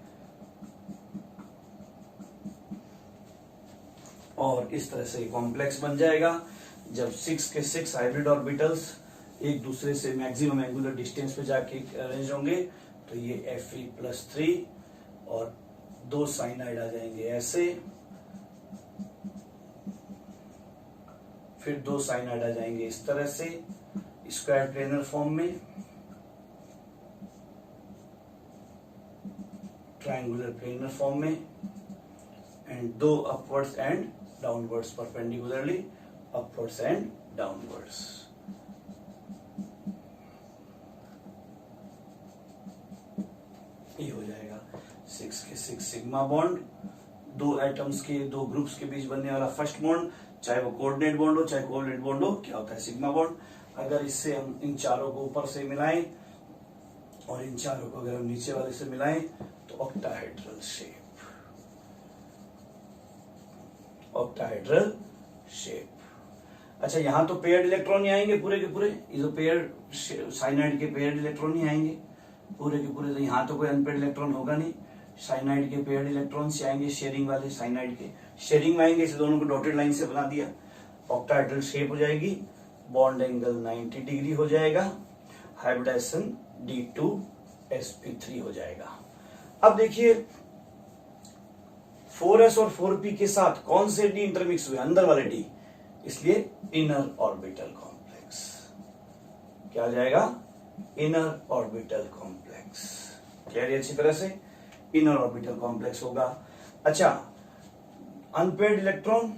और इस तरह से कॉम्प्लेक्स बन जाएगा। जब 6 के 6 हाइब्रिड ऑर्बिटल्स एक दूसरे से मैक्सिमम एंगुलर डिस्टेंस पे जाके अरेंज होंगे तो ये Fe+3 और 2 साइनाइड आ जाएंगे ऐसे, फिर 2 साइनाइड आ जाएंगे इस तरह से स्क्वायर प्लेनर फॉर्म में, ट्रायंगुलर प्लेनर फॉर्म में, and 2 upwards and downwards, perpendicularly upwards and downwards. ये हो जाएगा 6 के 6 सिग्मा बॉन्ड, 2 एटम्स के 2 ग्रुप्स के बीच बनने वाला फर्स्ट बॉन्ड, चाहे वो कोऑर्डिनेट बॉन्ड हो चाहे कोवैलेंट बॉन्ड हो, क्या होता है सिग्मा बॉन्ड। अगर इससे हम इन चारों को ऊपर से मिलाएं और इन चारों को अगर हम नीचे वाले से मिलाएं तो ऑक्टाहेड्रल शेप, ऑक्टाहेड्रल शेप। अच्छा, यहां तो पेयर्ड इलेक्ट्रॉन ही आएंगे पूरे के पूरे, ये जो पेयर्ड साइनाइड के पेयर्ड इलेक्ट्रॉन ही आएंगे पूरे के पूरे, तो यहाँ तो कोई अनपेयर्ड इलेक्ट्रॉन होगा नहीं। साइनाइड के पेयर्ड इलेक्ट्रॉन से आएंगे, शेयरिंग वाले साइनाइड के शेयरिंग में आएंगे, इसे दोनों को डॉटेड लाइन से बना दिया, ऑक्टाहेड्रल शेप हो जाएगी, बॉन्ड एंगल 90 डिग्री हो जाएगा, हाइब्रिडाइजेशन D2sp3 हो जाएगा। अब देखिए 4s और 4p के साथ कौन से डी इंटरमिक्स हुए, अंदर वाले डी, इसलिए इनर ऑर्बिटल कॉम्प्लेक्स। क्या आ जाएगा, इनर ऑर्बिटल कॉम्प्लेक्स। क्लियर है अच्छी तरह से, इनर ऑर्बिटल कॉम्प्लेक्स होगा। अच्छा, अनपेयर्ड इलेक्ट्रॉन,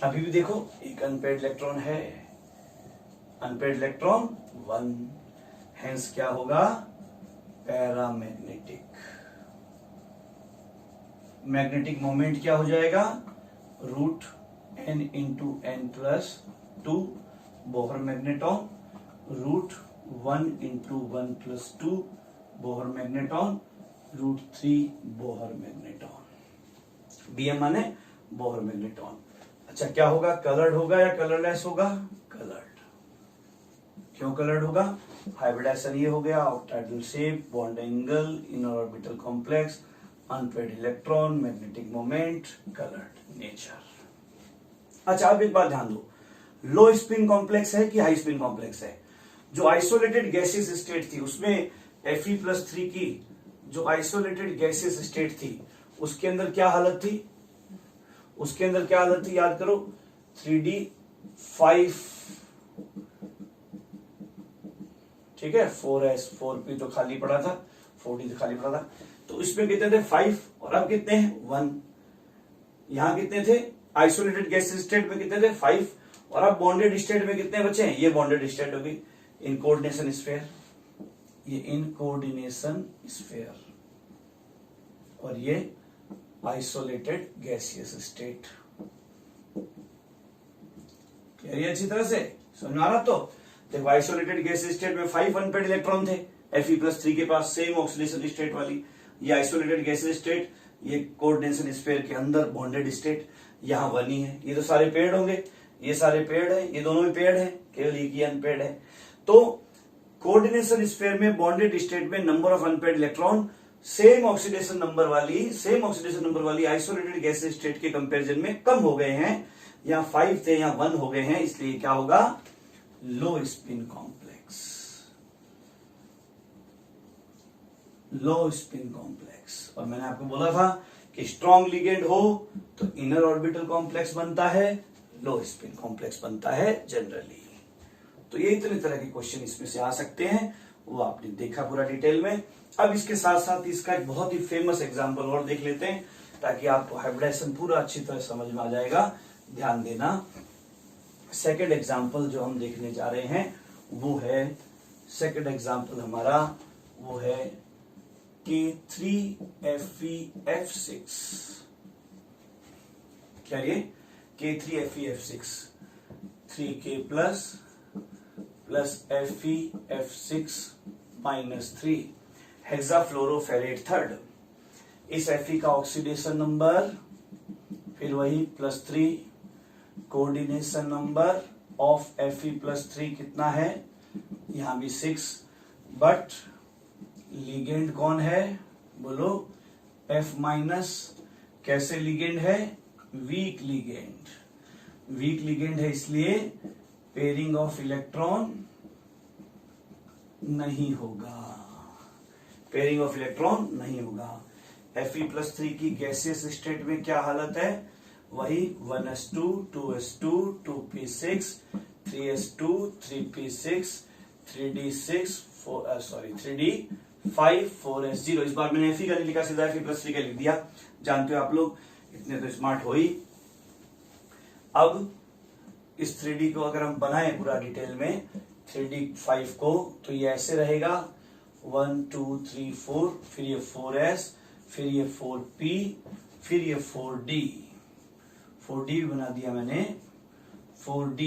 अभी भी देखो एक अनपेयर्ड इलेक्ट्रॉन है, अनपेयर्ड इलेक्ट्रॉन 1, हेंस क्या होगा, पैरामैग्नेटिक। मैग्नेटिक मोमेंट क्या हो जाएगा, √n × n+2 Bohr magneton, √1 × 1+2 Bohr magneton, √3 Bohr magneton. BM माने बोहर मैग्नेटॉन। अच्छा, क्या होगा, कलर्ड होगा या कलरलेस होगा, कलर्ड। क्यों कलर्ड होगा, हाइब्रिडाइजेशन ये हो गया, octahedral shape, bond angle, inner orbital complex, unpaired electron, magnetic moment, coloured nature. अच्छा, अब एक बात ध्यान दो, लो स्पिन कॉम्प्लेक्स है कि हाई स्पिन कॉम्प्लेक्स है। जो आइसोलेटेड गैसियस स्टेट थी उसमें Fe+3 की जो आइसोलेटेड गैसियस स्टेट थी उसके अंदर क्या हालत थी, उसके अंदर क्या हालत थी, याद करो, 3d5, ठीक है, 4s 4p तो खाली पड़ा था, 4d तो खाली पड़ा था, तो इसमें कितने थे 5 और अब कितने हैं 1। यहां कितने थे, आइसोलेटेड गैसियस स्टेट में कितने थे 5 और अब बॉन्डेड स्टेट में कितने बचे हैं, ये बॉन्डेड स्टेट होगी, इन कोऑर्डिनेशन स्फीयर, ये इन कोऑर्डिनेशन स्फीयर और ये आइसोलेटेड गैसियस स्टेट। क्लियर अच्छी तरह से समझ में आ रहा। तो देखो आइसोलेटेड गैसियस स्टेट में 5 अनपेयर्ड इलेक्ट्रॉन थे Fe+3 के पास, सेम ऑक्सीडेशन स्टेट वाली, ये आइसोलेटेड गैसियस स्टेट, ये कोऑर्डिनेशन स्फीयर के अंदर बॉन्डेड स्टेट, यहाँ 1 ही है। ये तो सारे पेयर्ड होंगे, ये सारे पेयर्ड है, ये दोनों भी पेयर्ड है, केवल एक ही अनपेयर्ड है। तो कोऑर्डिनेशन स्फीयर में बॉन्डेड स्टेट में number of unpaired electron same oxidation number वाली आइसोलेटेड गैसियस स्टेट के कंपैरिजन में कम हो गए हैं। यहाँ 5 थे, यहाँ 1 हो गए हैं, इसलिए क्या होगा, लो spin complex, low spin complex. और मैंने आपको बोला था कि स्ट्रॉन्ग लिगेंड हो तो इनर ऑर्बिटल कॉम्प्लेक्स बनता है, लो स्पिन कॉम्प्लेक्स बनता है जनरली। तो ये इतने तरह के क्वेश्चन इसमें से आ सकते हैं वो आपने देखा पूरा डिटेल में। अब इसके साथ साथ इसका एक बहुत ही फेमस एग्जांपल और देख लेते हैं ताकि आपको हाइब्रिडाइजेशन पूरा अच्छी तरह समझ में आ जाएगा। ध्यान देना, सेकंड एग्जांपल जो हम देखने जा रहे हैं वो है, सेकंड एग्जांपल हमारा वो है K3FeF6। क्या ये K3FeF6, 3K plus FeF6 -3 hexafluoroferrate third. इस Fe का ऑक्सीडेशन नंबर फिर वही +3, कोऑर्डिनेशन नंबर ऑफ Fe+3 कितना है, यहां भी 6, बट लिगेंड कौन है बोलो, F-। कैसे लिगेंड है, वीक लिगेंड, वीक लिगेंड है इसलिए पेयरिंग ऑफ इलेक्ट्रॉन नहीं होगा, पेयरिंग ऑफ इलेक्ट्रॉन नहीं होगा। Fe+3 की गैसियस स्टेट में क्या हालत है, वही 1s2 2s2 2p6 3s2 3p6 3d6 3d5 4s0। इस बार मैंने Fe का नहीं लिखा, सीधा Fe+3 का लिख दिया, जानते हो आप लोग इतने तो स्मार्ट हो ही। अब इस 3D को अगर हम बनाए पूरा डिटेल में 3d5 को, तो ये ऐसे रहेगा 1 2 3 4, फिर ये 4s, फिर ये 4p, फिर ये 4d, 4d भी बना दिया मैंने, 4d,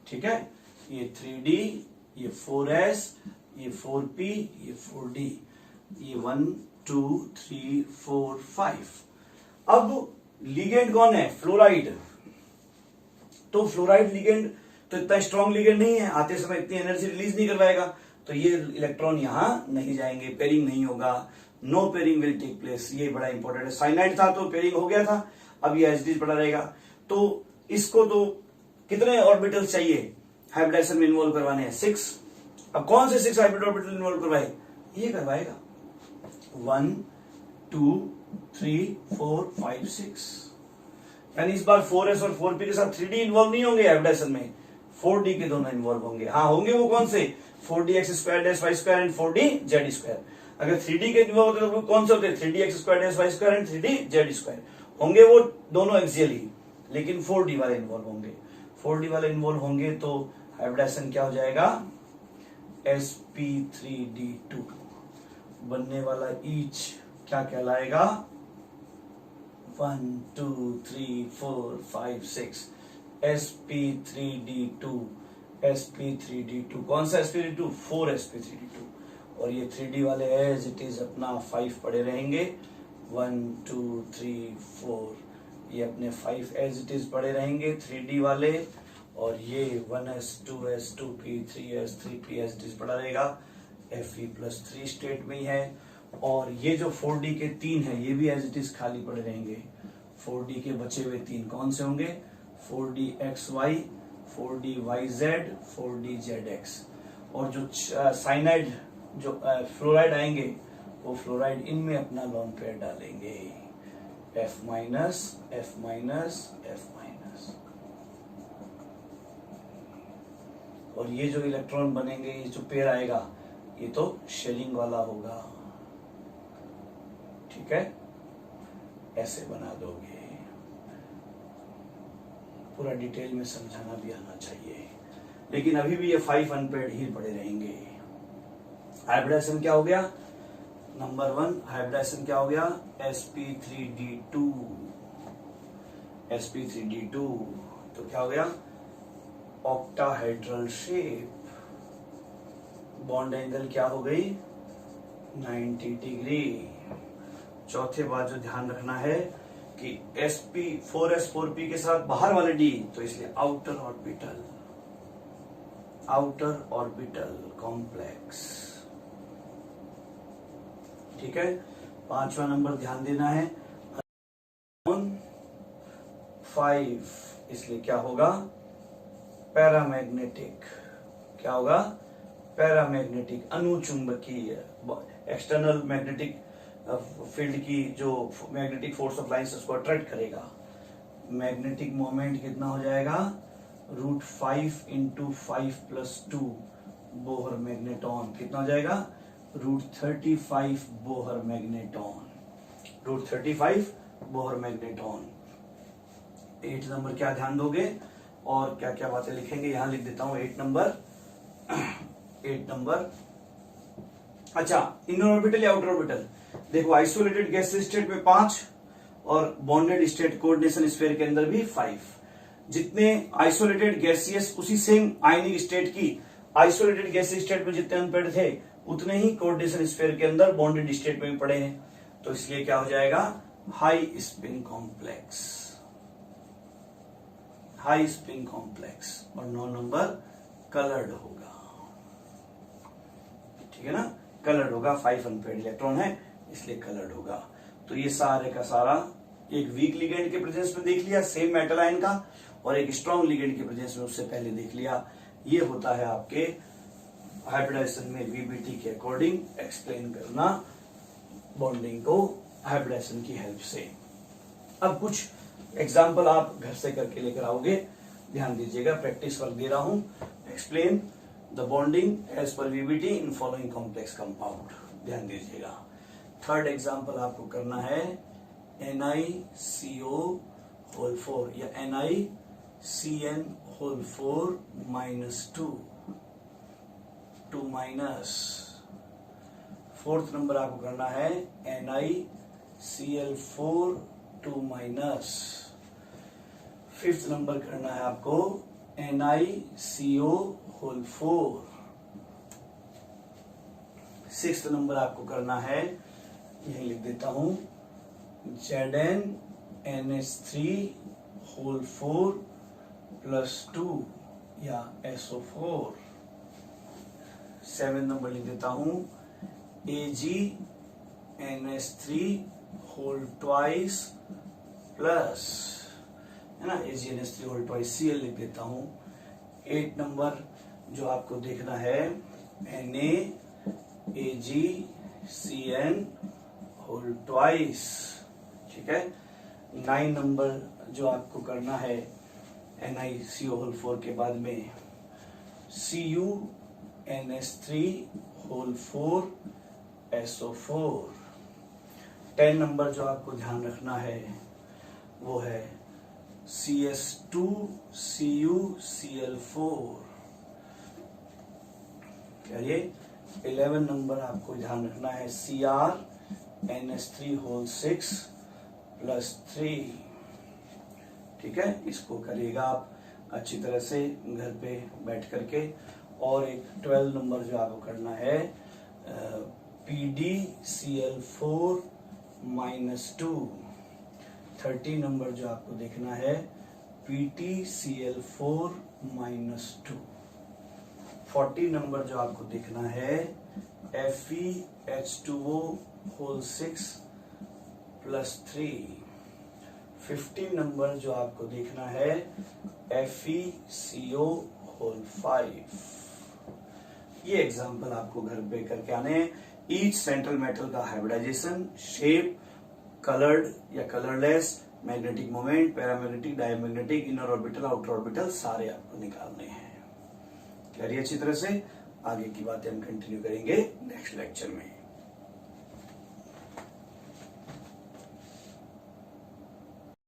ठीक है, ये 3d, ये 4s, ये 4p, ये 4d, ये 1 2 3 4 5। अब लिगेंड कौन है, फ्लोराइड। तो फ्लोराइड लिगेंड तो इतना स्ट्रॉन्ग लिगेंड नहीं है, आते समय इतनी एनर्जी रिलीज नहीं करवाएगा, तो ये इलेक्ट्रॉन यहां नहीं जाएंगे, पेयरिंग नहीं होगा, no pairing will take place. ये बड़ा इंपॉर्टेंट है, साइनाइड था तो पेयरिंग हो गया था, अब ये एचडी पड़ा रहेगा। तो इसको तो कितने ऑर्बिटल्स चाहिए हाइब्रिडाइजेशन में इन्वॉल्व करवाने हैं, 6। अब कौन से 6 हाइब्रिड ऑर्बिटल इन्वॉल्व करवाए, ये करवाएगा 1 2 3 4 5 6, यानी इस बार 4s और 4p के साथ 3d इन्वॉल्व नहीं होंगे हाइब्रिडाइजेशन में, 4d के दोनों इन्वॉल्व होंगे। हाँ होंगे, वो कौन से, 4dx² एंड 4dz²। अगर 3d के इन्वॉल्व होते तो कौन से होते, 3dx² एंड 3dz² होंगे, वो दोनों एक्सियली, लेकिन 4d वाले इन्वॉल्व होंगे। 4d वाले इन्वॉल्व होंगे तो हाइब्रिडाइजेशन क्या हो जाएगा, sp3d2 बनने वाला ईच क्या कहलाएगा, 1 2 3 4 5 6 sp3d2, sp3d2 कौन सा sp3d2, 4sp3d2, और ये 3d वाले एज इट इज अपना 5 पड़े रहेंगे, 1 2 3 4, ये अपने 5 एज इट इज पड़े रहेंगे 3d वाले, और ये 1s 2s 2p 3s 3p as it is पड़ा रहेगा, Fe+3 स्टेट में ही है। और ये जो 4d के 3 है ये भी एज इट इज खाली पड़े रहेंगे। 4d के बचे हुए 3 कौन से होंगे, 4dxy 4dyz 4dzx, और जो साइनाइड जो फ्लोराइड आएंगे वो फ्लोराइड इनमें अपना लोन पेयर डालेंगे, F-, F-, F-। और ये जो इलेक्ट्रॉन बनेंगे, ये जो पेयर आएगा, ये तो शेलिंग वाला होगा, ठीक है, ऐसे बना दोगे। पूरा डिटेल में समझाना भी आना चाहिए, लेकिन अभी भी ये 5 अनपेयर्ड ही पड़े रहेंगे। हाइब्रिडाइजेशन क्या हो गया, नंबर 1 हाइब्रिडाइजेशन क्या हो गया, sp3d2, sp3d2, तो क्या हो गया, ऑक्टाहेड्रल शेप, बॉन्ड एंगल क्या हो गई, 90 डिग्री। चौथे बात जो ध्यान रखना है कि sp 4s 4p के साथ बाहर वाले d, तो इसलिए आउटर ऑर्बिटल कॉम्प्लेक्स, ठीक है। 5वां नंबर ध्यान देना है, 5, इसलिए क्या होगा, पैरामैग्नेटिक, क्या होगा, पैरामैग्नेटिक, अनुचुंबकीय, एक्सटर्नल मैग्नेटिक फील्ड की जो मैग्नेटिक फोर्स ऑफ लाइंस उसको अट्रैक्ट करेगा। मैग्नेटिक मोमेंट कितना हो जाएगा, √5 × 5 + 2 बोहर मैग्नेटॉन। कितना हो जाएगा? √35 Bohr magneton, √35 Bohr magneton. 8 number क्या ध्यान दोगे और क्या क्या बातें लिखेंगे, यहां लिख देता हूं 8 नंबर। 8 नंबर, अच्छा, इनर ऑर्बिटल या आउटर ऑर्बिटल। देखो आइसोलेटेड गैस स्टेट में 5 और बॉन्डेड स्टेट कोऑर्डिनेशन स्फीयर के अंदर भी 5। जितने आइसोलेटेड गैसियस, उसी सेम आयनिक स्टेट की आइसोलेटेड गैस स्टेट में जितने अनपेड थे उतने ही कोऑर्डिनेशन स्फीयर के अंदर बॉन्डेड स्टेट में भी पड़े हैं। तो इसलिए क्या हो जाएगा? High spin complex, high spin complex. और 9 नंबर कलर्ड होगा, ठीक है ना, कलर्ड होगा। 5 अनपेड इलेक्ट्रॉन है इसलिए कलर्ड होगा। तो ये सारे का सारा एक वीक लिगेंड के प्रेजेंस में देख लिया सेम मेटल आयन का, और एक स्ट्रॉन्ग लिगेंड के प्रेजेंस में उससे पहले देख लिया। ये होता है आपके हाइब्रिडाइजेशन में वीबीटी के अकॉर्डिंग एक्सप्लेन करना बॉन्डिंग को हाइब्रिडाइजेशन की हेल्प से। अब कुछ एग्जाम्पल आप घर से करके लेकर आओगे, ध्यान दीजिएगा, प्रैक्टिस वर्क दे रहा हूं। Explain the bonding as per VBT in following complex compound, ध्यान दीजिएगा। थर्ड एग्जाम्पल आपको करना है NiCO4 या NiCN4 -2 माइनस। फोर्थ नंबर आपको करना है NiCl4 2 माइनस। फिफ्थ नंबर करना है आपको NiCO4। सिक्स्थ नंबर आपको करना है, यही लिख देता हूं, ZnNH3 +2 या SO4। 7 नंबर लिख देता हूं AgNH3 2 प्लस, है ना, AgNH3 2 Cl लिख देता हूं। 8 नंबर जो आपको देखना है NaAgCN 2, ठीक है। 9 नंबर जो आपको करना है NiCO4 के बाद में CuNH3 4 SO4। 10 नंबर जो आपको ध्यान रखना है वो है CS2 CuCl4। चलिए 11 नंबर आपको ध्यान रखना है CrNH3 6 +3, ठीक है। इसको करिएगा आप अच्छी तरह से घर पे बैठ करके। और एक 12 नंबर जो आपको करना है PdCl4 -2। 30 नंबर जो आपको देखना है PtCl4 -2। 40 नंबर जो आपको देखना है FeH2O 6 +3। 15 नंबर जो आपको देखना है FeCO 5। ये एग्जाम्पल आपको घर पे करके आने हैं। ईच सेंट्रल मेटल का हाइब्रिडाइजेशन, शेप, कलर्ड या colourless, magnetic moment, paramagnetic, diamagnetic, inner orbital, outer orbital, सारे आपको निकालने हैं। क्लियर अच्छी तरह से। आगे की बातें हम कंटिन्यू करेंगे नेक्स्ट लेक्चर में।